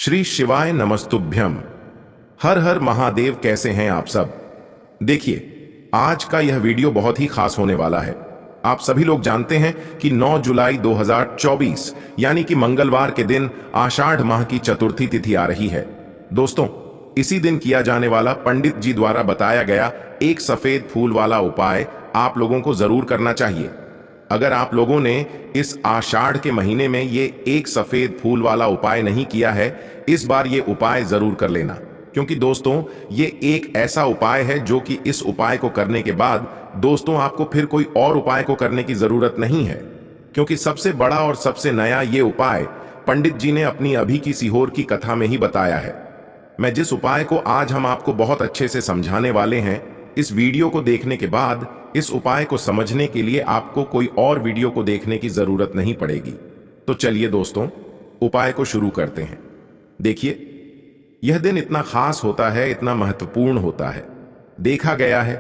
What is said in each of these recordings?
श्री शिवाय नमस्तुभ्यम। हर हर महादेव। कैसे हैं आप सब? देखिए, आज का यह वीडियो बहुत ही खास होने वाला है। आप सभी लोग जानते हैं कि 9 जुलाई 2024 यानी कि मंगलवार के दिन आषाढ़ माह की चतुर्थी तिथि आ रही है। दोस्तों, इसी दिन किया जाने वाला पंडित जी द्वारा बताया गया एक सफेद फूल वाला उपाय आप लोगों को जरूर करना चाहिए। अगर आप लोगों ने इस आषाढ़ के महीने में ये एक सफेद फूल वाला उपाय नहीं किया है, इस बार ये उपाय जरूर कर लेना। क्योंकि दोस्तों, ये एक ऐसा उपाय है जो कि इस उपाय को करने के बाद दोस्तों आपको फिर कोई और उपाय को करने की जरूरत नहीं है। क्योंकि सबसे बड़ा और सबसे नया ये उपाय पंडित जी ने अपनी अभी की सीहोर की कथा में ही बताया है। मैं जिस उपाय को आज हम आपको बहुत अच्छे से समझाने वाले हैं, इस वीडियो को देखने के बाद इस उपाय को समझने के लिए आपको कोई और वीडियो को देखने की जरूरत नहीं पड़ेगी। तो चलिए दोस्तों, उपाय को शुरू करते हैं। देखिए, यह दिन इतना खास होता है, इतना महत्वपूर्ण होता है। देखा गया है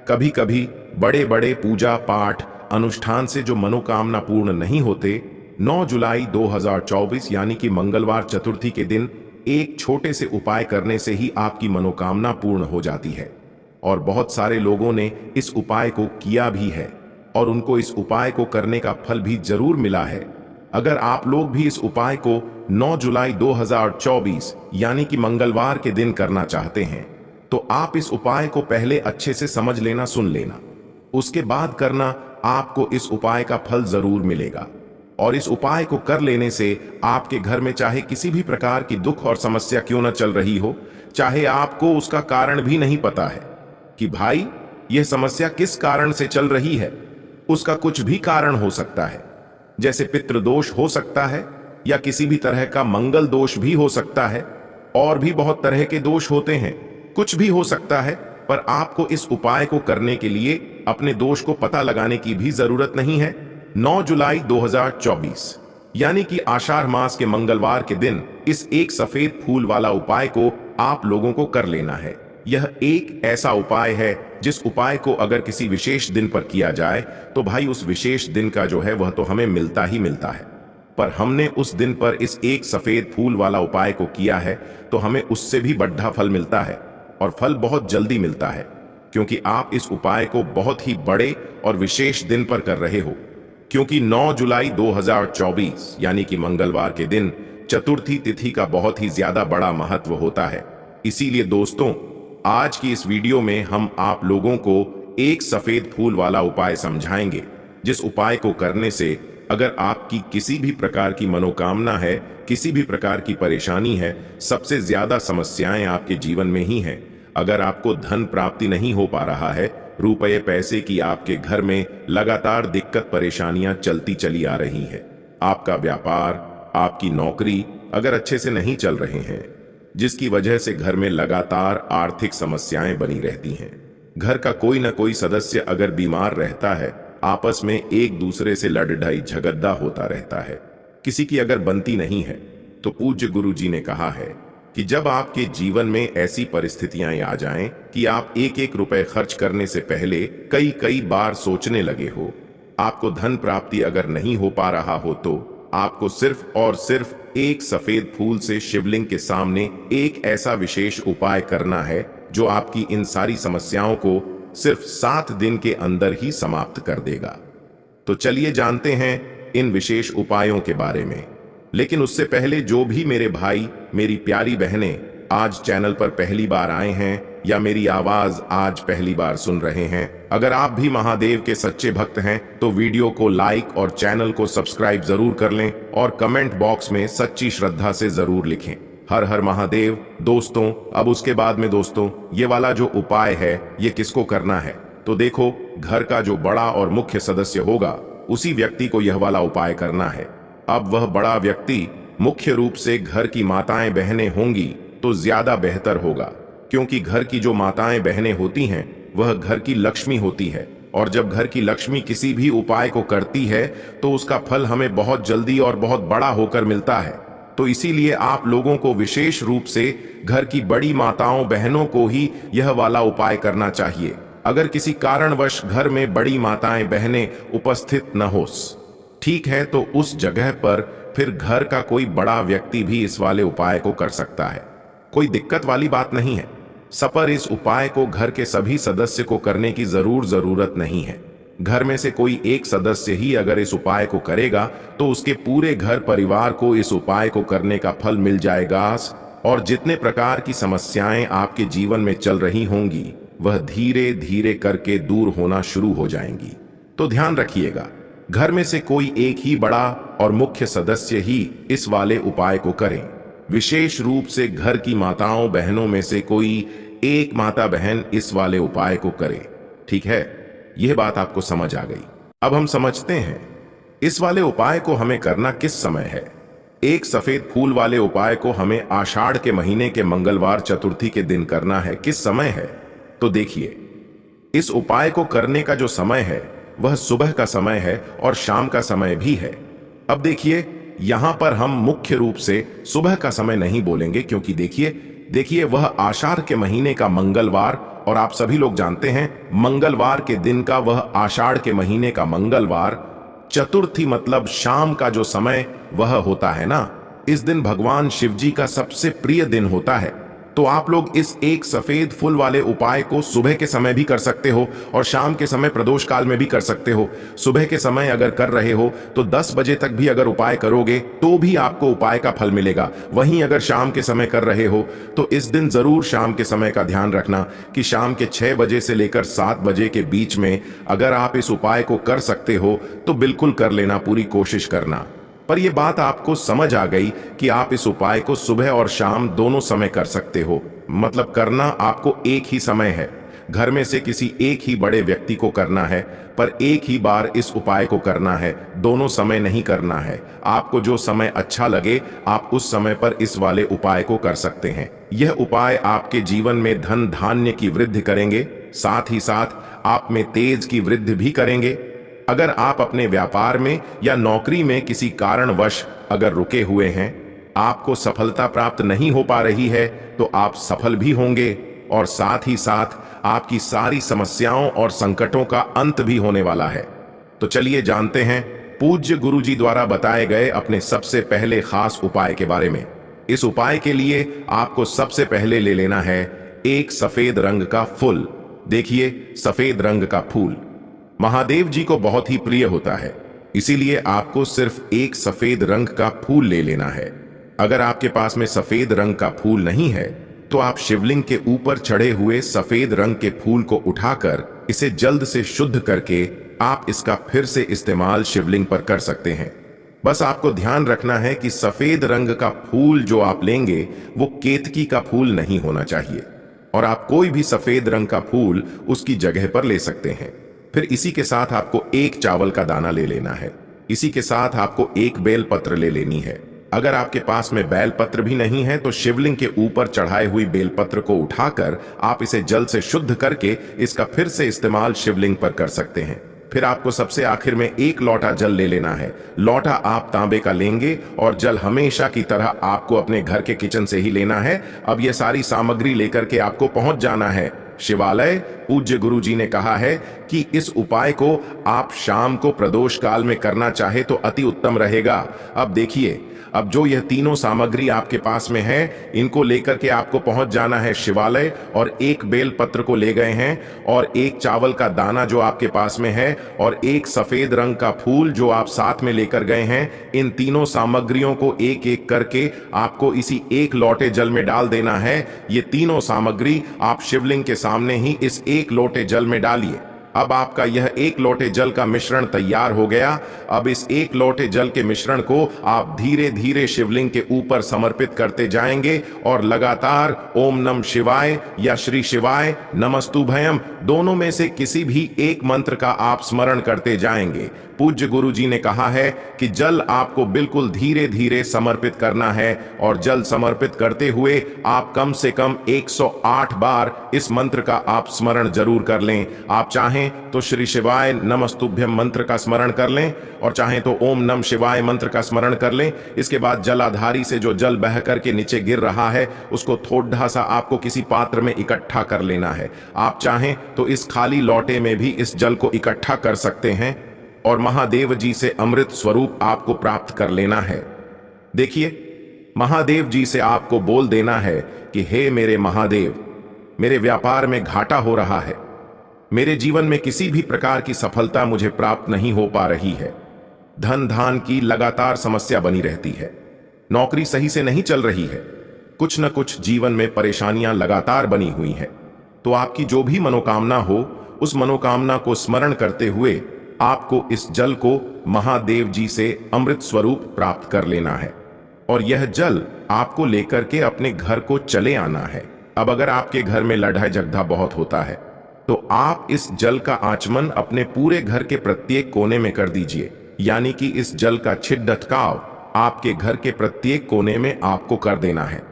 कभी कभी बड़े बड़े पूजा पाठ अनुष्ठान से जो मनोकामना पूर्ण नहीं होते, 9 जुलाई 2024 यानी कि मंगलवार चतुर्थी के दिन एक छोटे से उपाय करने से ही आपकी मनोकामना पूर्ण हो जाती है। और बहुत सारे लोगों ने इस उपाय को किया भी है और उनको इस उपाय को करने का फल भी जरूर मिला है। अगर आप लोग भी इस उपाय को 9 जुलाई 2024 यानी कि मंगलवार के दिन करना चाहते हैं, तो आप इस उपाय को पहले अच्छे से समझ लेना, सुन लेना, उसके बाद करना। आपको इस उपाय का फल जरूर मिलेगा। और इस उपाय को कर लेने से आपके घर में चाहे किसी भी प्रकार की दुख और समस्या क्यों न चल रही हो, चाहे आपको उसका कारण भी नहीं पता है कि भाई यह समस्या किस कारण से चल रही है, उसका कुछ भी कारण हो सकता है। जैसे पितृदोष हो सकता है या किसी भी तरह का मंगल दोष भी हो सकता है, और भी बहुत तरह के दोष होते हैं, कुछ भी हो सकता है। पर आपको इस उपाय को करने के लिए अपने दोष को पता लगाने की भी जरूरत नहीं है। 9 जुलाई 2024 यानी कि आषाढ़ मास के मंगलवार के दिन इस एक सफेद फूल वाला उपाय को आप लोगों को कर लेना है। यह एक ऐसा उपाय है जिस उपाय को अगर किसी विशेष दिन पर किया जाए तो भाई उस विशेष दिन का जो है वह तो हमें मिलता ही मिलता है। पर हमने उस दिन पर इस एक सफेद फूल वाला उपाय को किया है तो हमें उससे भी बढ़ा फल मिलता है, और फल बहुत जल्दी मिलता है। क्योंकि आप इस उपाय को बहुत ही बड़े और विशेष दिन पर कर रहे हो। क्योंकि 9 जुलाई 2024 यानी कि मंगलवार के दिन चतुर्थी तिथि का बहुत ही ज्यादा बड़ा महत्व होता है। इसीलिए दोस्तों, आज की इस वीडियो में हम आप लोगों को एक सफेद फूल वाला उपाय समझाएंगे, जिस उपाय को करने से अगर आपकी किसी भी प्रकार की मनोकामना है, किसी भी प्रकार की परेशानी है, सबसे ज्यादा समस्याएं आपके जीवन में ही हैं। अगर आपको धन प्राप्ति नहीं हो पा रहा है, रुपये पैसे की आपके घर में लगातार दिक्कत परेशानियां चलती चली आ रही है, आपका व्यापार, आपकी नौकरी अगर अच्छे से नहीं चल रहे हैं, जिसकी वजह से घर में लगातार आर्थिक समस्याएं बनी रहती हैं, घर का कोई न कोई सदस्य अगर बीमार रहता है, आपस में एक दूसरे से लड़ाई झगड़ा होता रहता है, किसी की अगर बनती नहीं है, तो पूज्य गुरु जी ने कहा है कि जब आपके जीवन में ऐसी परिस्थितियां आ जाएं कि आप एक एक रुपए खर्च करने से पहले कई कई बार सोचने लगे हो, आपको धन प्राप्ति अगर नहीं हो पा रहा हो, तो आपको सिर्फ और सिर्फ एक सफेद फूल से शिवलिंग के सामने एक ऐसा विशेष उपाय करना है जो आपकी इन सारी समस्याओं को सिर्फ 7 दिन के अंदर ही समाप्त कर देगा। तो चलिए जानते हैं इन विशेष उपायों के बारे में। लेकिन उससे पहले जो भी मेरे भाई, मेरी प्यारी बहनें आज चैनल पर पहली बार आए हैं या मेरी आवाज आज पहली बार सुन रहे हैं, अगर आप भी महादेव के सच्चे भक्त हैं तो वीडियो को लाइक और चैनल को सब्सक्राइब जरूर कर लें और कमेंट बॉक्स में सच्ची श्रद्धा से जरूर लिखें, हर हर महादेव। दोस्तों, अब उसके बाद में दोस्तों, ये वाला जो उपाय है ये किसको करना है, तो देखो, घर का जो बड़ा और मुख्य सदस्य होगा उसी व्यक्ति को यह वाला उपाय करना है। अब वह बड़ा व्यक्ति मुख्य रूप से घर की माताएं बहनें होंगी तो ज्यादा बेहतर होगा, क्योंकि घर की जो माताएं बहनें होती हैं वह घर की लक्ष्मी होती है, और जब घर की लक्ष्मी किसी भी उपाय को करती है तो उसका फल हमें बहुत जल्दी और बहुत बड़ा होकर मिलता है। तो इसीलिए आप लोगों को विशेष रूप से घर की बड़ी माताओं बहनों को ही यह वाला उपाय करना चाहिए। अगर किसी कारणवश घर में बड़ी माताएं बहनें उपस्थित न हो, ठीक है, तो उस जगह पर फिर घर का कोई बड़ा व्यक्ति भी इस वाले उपाय को कर सकता है। कोई दिक्कत वाली बात नहीं है। सपर इस उपाय को घर के सभी सदस्य को करने की जरूरत नहीं है। घर में से कोई एक सदस्य ही अगर इस उपाय को करेगा तो उसके पूरे घर परिवार को इस उपाय को करने का फल मिल जाएगा और जितने प्रकार की समस्याएं आपके जीवन में चल रही होंगी वह धीरे धीरे करके दूर होना शुरू हो जाएंगी। तो ध्यान रखिएगा, घर में से कोई एक ही बड़ा और मुख्य सदस्य ही इस वाले उपाय को करें। विशेष रूप से घर की माताओं बहनों में से कोई एक माता बहन इस वाले उपाय को करे। ठीक है, यह बात आपको समझ आ गई। अब हम समझते हैं इस वाले उपाय को हमें करना किस समय है। एक सफेद फूल वाले उपाय को हमें आषाढ़ के महीने के मंगलवार चतुर्थी के दिन करना है। किस समय है? तो देखिए, इस उपाय को करने का जो समय है वह सुबह का समय है और शाम का समय भी है। अब देखिए, यहां पर हम मुख्य रूप से सुबह का समय नहीं बोलेंगे क्योंकि देखिए वह आषाढ़ के महीने का मंगलवार, और आप सभी लोग जानते हैं मंगलवार के दिन का वह आषाढ़ के महीने का मंगलवार, चतुर्थी मतलब शाम का जो समय वह होता है ना, इस दिन भगवान शिव जी का सबसे प्रिय दिन होता है। तो आप लोग इस एक सफेद फूल वाले उपाय को सुबह के समय भी कर सकते हो और शाम के समय प्रदोष काल में भी कर सकते हो। सुबह के समय अगर कर रहे हो तो 10 बजे तक भी अगर उपाय करोगे तो भी आपको उपाय का फल मिलेगा। वहीं अगर शाम के समय कर रहे हो तो इस दिन जरूर शाम के समय का ध्यान रखना कि शाम के 6 बजे से लेकर 7 बजे के बीच में अगर आप इस उपाय को कर सकते हो तो बिल्कुल कर लेना, पूरी कोशिश करना। पर यह बात आपको समझ आ गई कि आप इस उपाय को सुबह और शाम दोनों समय कर सकते हो। मतलब करना आपको एक ही समय है। घर में से किसी एक ही बड़े व्यक्ति को करना है, पर एक ही बार इस उपाय को करना है, दोनों समय नहीं करना है। आपको जो समय अच्छा लगे आप उस समय पर इस वाले उपाय को कर सकते हैं। यह उपाय आपके जीवन में धन धान्य की वृद्धि करेंगे, साथ ही साथ आप में तेज की वृद्धि भी करेंगे। अगर आप अपने व्यापार में या नौकरी में किसी कारणवश अगर रुके हुए हैं, आपको सफलता प्राप्त नहीं हो पा रही है, तो आप सफल भी होंगे और साथ ही साथ आपकी सारी समस्याओं और संकटों का अंत भी होने वाला है। तो चलिए जानते हैं पूज्य गुरु जी द्वारा बताए गए अपने सबसे पहले खास उपाय के बारे में। इस उपाय के लिए आपको सबसे पहले ले लेना है एक सफेद रंग का फूल। देखिए, सफेद रंग का फूल महादेव जी को बहुत ही प्रिय होता है, इसीलिए आपको सिर्फ एक सफेद रंग का फूल ले लेना है। अगर आपके पास में सफेद रंग का फूल नहीं है तो आप शिवलिंग के ऊपर चढ़े हुए सफेद रंग के फूल को उठाकर इसे जल्द से शुद्ध करके आप इसका फिर से इस्तेमाल शिवलिंग पर कर सकते हैं। बस आपको ध्यान रखना है कि सफेद रंग का फूल जो आप लेंगे वो केतकी का फूल नहीं होना चाहिए, और आप कोई भी सफेद रंग का फूल उसकी जगह पर ले सकते हैं। फिर इसी के साथ आपको एक चावल का दाना ले लेना है। इसी के साथ आपको एक बेल पत्र ले लेनी है। अगर आपके पास में बेल पत्र भी नहीं है तो शिवलिंग के ऊपर चढ़ाए हुई बेल पत्र को उठाकर आप इसे जल से शुद्ध करके इसका फिर से इस्तेमाल शिवलिंग पर कर सकते हैं। फिर आपको सबसे आखिर में एक लोटा जल ले लेना है। लोटा आप तांबे का लेंगे और जल हमेशा की तरह आपको अपने घर के किचन से ही लेना है। अब ये सारी सामग्री लेकर के आपको पहुंच जाना है शिवालय। पूज्य गुरु जी ने कहा है कि इस उपाय को आप शाम को प्रदोष काल में करना चाहे तो अति उत्तम रहेगा। अब देखिए, अब जो यह तीनों सामग्री आपके पास में है, इनको लेकर के आपको पहुंच जाना है शिवालय, और एक बेल पत्र को ले गए हैं और एक चावल का दाना जो आपके पास में है और एक सफेद रंग का फूल जो आप साथ में लेकर गए हैं, इन तीनों सामग्रियों को एक एक करके आपको इसी एक लोटे जल में डाल देना है। ये तीनों सामग्री आप शिवलिंग के सामने ही इस एक लोटे जल में डालिए। अब आपका यह एक लोटे जल का मिश्रण तैयार हो गया। अब इस एक लोटे जल के मिश्रण को आप धीरे धीरे शिवलिंग के ऊपर समर्पित करते जाएंगे और लगातार ओम नमः शिवाय या श्री शिवाय नमस्तुभयम दोनों में से किसी भी एक मंत्र का आप स्मरण करते जाएंगे। पूज्य गुरु जी ने कहा है कि जल आपको बिल्कुल धीरे धीरे समर्पित करना है और जल समर्पित करते हुए आप कम से कम 108 बार इस मंत्र का आप स्मरण जरूर कर लें। आप चाहें तो श्री शिवाय नमस्तुभ्यम मंत्र का स्मरण कर लें और चाहें तो ओम नमः शिवाय मंत्र का स्मरण कर लें। इसके बाद जलाधारी से जो जल बह करके नीचे गिर रहा है उसको थोड़ा सा आपको किसी पात्र में इकट्ठा कर लेना है। आप चाहें तो इस खाली लोटे में भी इस जल को इकट्ठा कर सकते हैं और महादेव जी से अमृत स्वरूप आपको प्राप्त कर लेना है। देखिए, महादेव जी से आपको बोल देना है कि हे मेरे महादेव, मेरे व्यापार में घाटा हो रहा है, मेरे जीवन में किसी भी प्रकार की सफलता मुझे प्राप्त नहीं हो पा रही है, धन धान की लगातार समस्या बनी रहती है, नौकरी सही से नहीं चल रही है, कुछ न कुछ जीवन में परेशानियां लगातार बनी हुई हैं। तो आपकी जो भी मनोकामना हो, उस मनोकामना को स्मरण करते हुए आपको इस जल को महादेव जी से अमृत स्वरूप प्राप्त कर लेना है और यह जल आपको लेकर के अपने घर को चले आना है। अब अगर आपके घर में लड़ाई झगड़ा बहुत होता है तो आप इस जल का आचमन अपने पूरे घर के प्रत्येक कोने में कर दीजिए, यानी कि इस जल का छिड़काव आपके घर के प्रत्येक कोने में आपको कर देना है।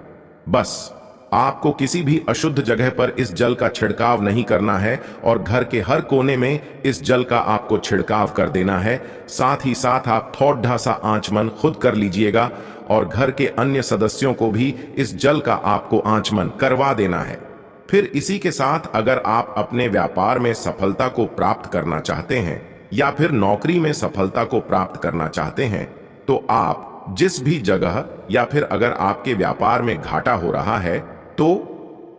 बस आपको किसी भी अशुद्ध जगह पर इस जल का छिड़काव नहीं करना है और घर के हर कोने में इस जल का आपको छिड़काव कर देना है। साथ ही साथ आप थोड़ा सा आचमन खुद कर लीजिएगा और घर के अन्य सदस्यों को भी इस जल का आपको आचमन करवा देना है। फिर इसी के साथ अगर आप अपने व्यापार में सफलता को प्राप्त करना चाहते हैं या फिर नौकरी में सफलता को प्राप्त करना चाहते हैं तो आप जिस भी जगह या फिर अगर आपके व्यापार में घाटा हो रहा है तो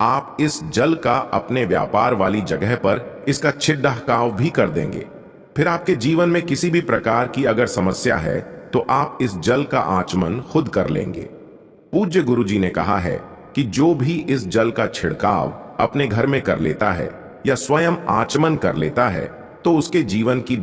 आप इस जल का अपने व्यापार वाली जगह पर इसका छिड़काव भी कर देंगे। फिर आपके जीवन में किसी भी प्रकार की अगर समस्या है तो आप इस जल का आचमन खुद कर लेंगे। पूज्य गुरु जी ने कहा है कि जो भी इस जल का छिड़काव अपने घर में कर लेता है या स्वयं आचमन कर लेता है तो उसके जीवन की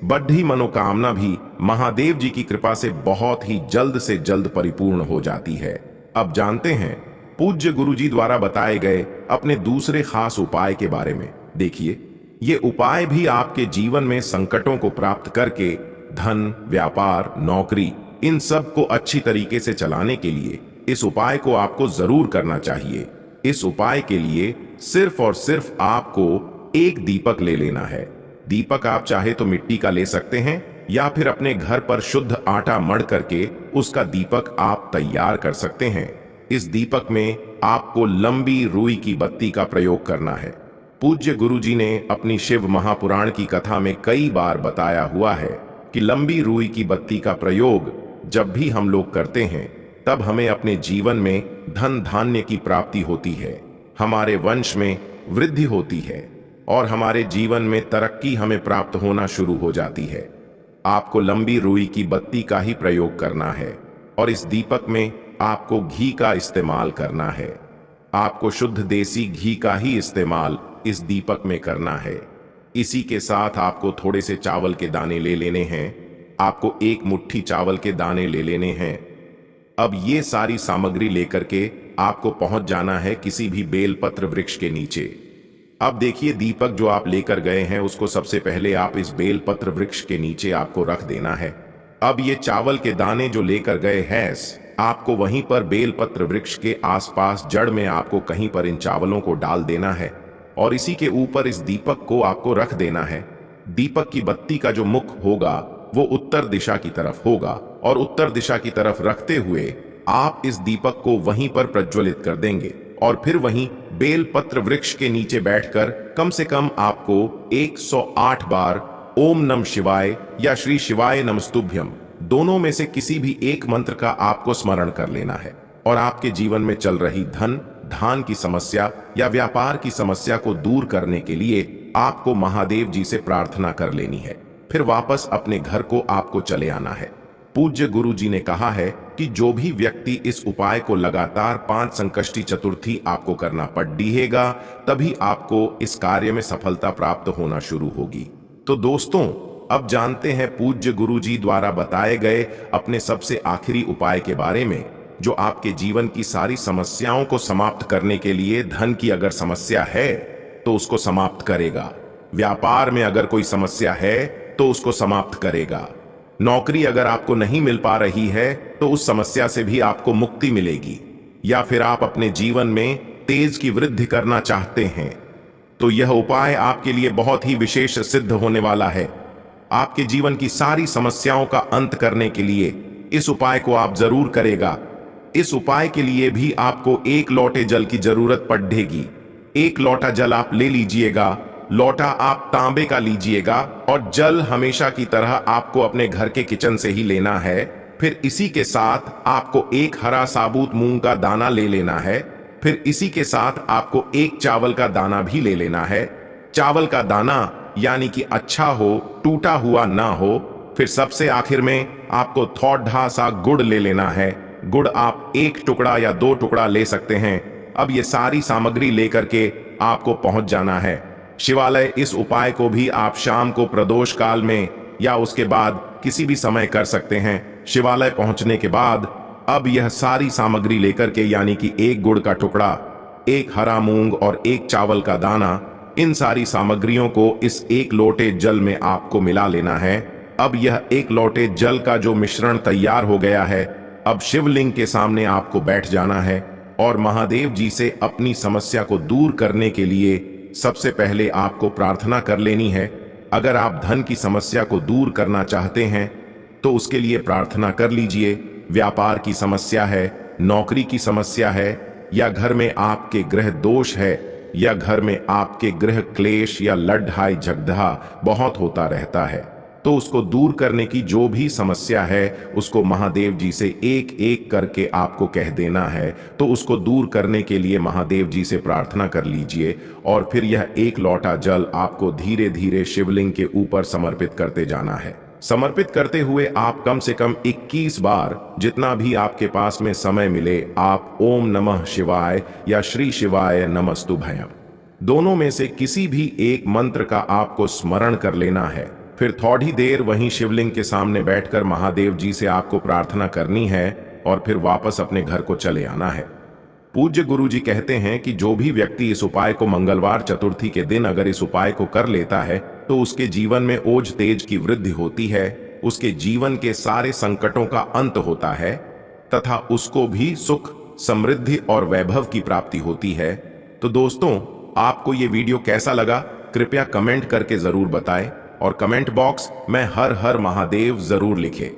बढ़ी मनोकामना भी महादेव जी की कृपा से बहुत ही जल्द से जल्द परिपूर्ण हो जाती है। अब जानते हैं पूज्य गुरु जी द्वारा बताए गए अपने दूसरे खास उपाय के बारे में। देखिए, ये उपाय भी आपके जीवन में संकटों को प्राप्त करके धन, व्यापार, नौकरी इन सब को अच्छी तरीके से चलाने के लिए इस उपाय को आपको जरूर करना चाहिए। इस उपाय के लिए सिर्फ और सिर्फ आपको एक दीपक ले लेना है। दीपक आप चाहे तो मिट्टी का ले सकते हैं या फिर अपने घर पर शुद्ध आटा मढ़ करके उसका दीपक आप तैयार कर सकते हैं। इस दीपक में आपको लंबी रुई की बत्ती का प्रयोग करना है। पूज्य गुरु जी ने अपनी शिव महापुराण की कथा में कई बार बताया हुआ है कि लंबी रुई की बत्ती का प्रयोग जब भी हम लोग करते हैं तब हमें अपने जीवन में धन धान्य की प्राप्ति होती है, हमारे वंश में वृद्धि होती है और हमारे जीवन में तरक्की हमें प्राप्त होना शुरू हो जाती है। आपको लंबी रुई की बत्ती का ही प्रयोग करना है और इस दीपक में आपको घी का इस्तेमाल करना है। आपको शुद्ध देसी घी का ही इस्तेमाल इस दीपक में करना है। इसी के साथ आपको थोड़े से चावल के दाने ले लेने हैं। आपको एक मुट्ठी चावल के दाने ले लेने हैं। अब ये सारी सामग्री लेकर के आपको पहुंच जाना है किसी भी बेलपत्र वृक्ष के नीचे। अब देखिए, दीपक जो आप लेकर गए हैं उसको सबसे पहले आप इस बेलपत्र वृक्ष के नीचे आपको रख देना है। अब ये चावल के दाने जो लेकर गए हैं आपको वहीं पर बेलपत्र वृक्ष के आसपास जड़ में आपको कहीं पर इन चावलों को डाल देना है और इसी के ऊपर इस दीपक को आपको रख देना है। दीपक की बत्ती का जो मुख होगा वो उत्तर दिशा की तरफ होगा और उत्तर दिशा की तरफ रखते हुए आप इस दीपक को वहीं पर प्रज्वलित कर देंगे और फिर वहीं बेलपत्र वृक्ष के नीचे बैठकर कम से कम आपको 108 बार ओम नमः शिवाय या श्री शिवाय नमस्तुभ्यम दोनों में से किसी भी एक मंत्र का आपको स्मरण कर लेना है और आपके जीवन में चल रही धन धान की समस्या या व्यापार की समस्या को दूर करने के लिए आपको महादेव जी से प्रार्थना कर लेनी है। फिर वापस अपने घर को आपको चले आना है। पूज्य गुरु जी ने कहा है कि जो भी व्यक्ति इस उपाय को लगातार 5 संकष्टी चतुर्थी आपको करना पड़ेगा तभी आपको इस कार्य में सफलता प्राप्त होना शुरू होगी। तो दोस्तों, अब जानते हैं पूज्य गुरु जी द्वारा बताए गए अपने सबसे आखिरी उपाय के बारे में जो आपके जीवन की सारी समस्याओं को समाप्त करने के लिए, धन की अगर समस्या है तो उसको समाप्त करेगा, व्यापार में अगर कोई समस्या है तो उसको समाप्त करेगा, नौकरी अगर आपको नहीं मिल पा रही है तो उस समस्या से भी आपको मुक्ति मिलेगी, या फिर आप अपने जीवन में तेज की वृद्धि करना चाहते हैं तो यह उपाय आपके लिए बहुत ही विशेष सिद्ध होने वाला है। आपके जीवन की सारी समस्याओं का अंत करने के लिए इस उपाय को आप जरूर करेगा। इस उपाय के लिए भी आपको 1 लोटे जल की जरूरत पड़ेगी। 1 लोटा जल आप ले लीजिएगा। लोटा आप तांबे का लीजिएगा और जल हमेशा की तरह आपको अपने घर के किचन से ही लेना है। फिर इसी के साथ आपको एक हरा साबुत मूंग का दाना ले लेना है। फिर इसी के साथ आपको एक चावल का दाना भी ले लेना है। चावल का दाना यानी कि अच्छा हो, टूटा हुआ ना हो। फिर सबसे आखिर में आपको थोड़ा सा गुड़ ले लेना है। गुड़ आप एक टुकड़ा या 2 टुकड़ा ले सकते हैं। अब ये सारी सामग्री लेकर के आपको पहुंच जाना है शिवालय। इस उपाय को भी आप शाम को प्रदोष काल में या उसके बाद किसी भी समय कर सकते हैं। शिवालय पहुंचने के बाद अब यह सारी सामग्री लेकर के यानी कि एक गुड़ का टुकड़ा, एक हरा मूंग और एक चावल का दाना, इन सारी सामग्रियों को इस एक लोटे जल में आपको मिला लेना है। अब यह एक लोटे जल का जो मिश्रण तैयार हो गया है, अब शिवलिंग के सामने आपको बैठ जाना है और महादेव जी से अपनी समस्या को दूर करने के लिए सबसे पहले आपको प्रार्थना कर लेनी है। अगर आप धन की समस्या को दूर करना चाहते हैं तो उसके लिए प्रार्थना कर लीजिए। व्यापार की समस्या है, नौकरी की समस्या है, या घर में आपके ग्रह दोष है, या घर में आपके ग्रह क्लेश या लड़ाई झगड़ा बहुत होता रहता है, तो उसको दूर करने की जो भी समस्या है उसको महादेव जी से एक एक करके आपको कह देना है। तो उसको दूर करने के लिए महादेव जी से प्रार्थना कर लीजिए और फिर यह एक लोटा जल आपको धीरे धीरे शिवलिंग के ऊपर समर्पित करते जाना है। समर्पित करते हुए आप कम से कम 21 बार, जितना भी आपके पास में समय मिले, आप ओम नमः शिवाय या श्री शिवाय नमस्तुभयम, दोनों में से किसी भी एक मंत्र का आपको स्मरण कर लेना है। फिर थोड़ी देर वहीं शिवलिंग के सामने बैठकर महादेव जी से आपको प्रार्थना करनी है और फिर वापस अपने घर को चले आना है। पूज्य गुरु जी कहते हैं कि जो भी व्यक्ति इस उपाय को मंगलवार चतुर्थी के दिन अगर इस उपाय को कर लेता है तो उसके जीवन में ओज तेज की वृद्धि होती है, उसके जीवन के सारे संकटों का अंत होता है तथा उसको भी सुख, समृद्धि और वैभव की प्राप्ति होती है। तो दोस्तों, आपको ये वीडियो कैसा लगा कृपया कमेंट करके जरूर बताएं और कमेंट बॉक्स में हर हर महादेव जरूर लिखें।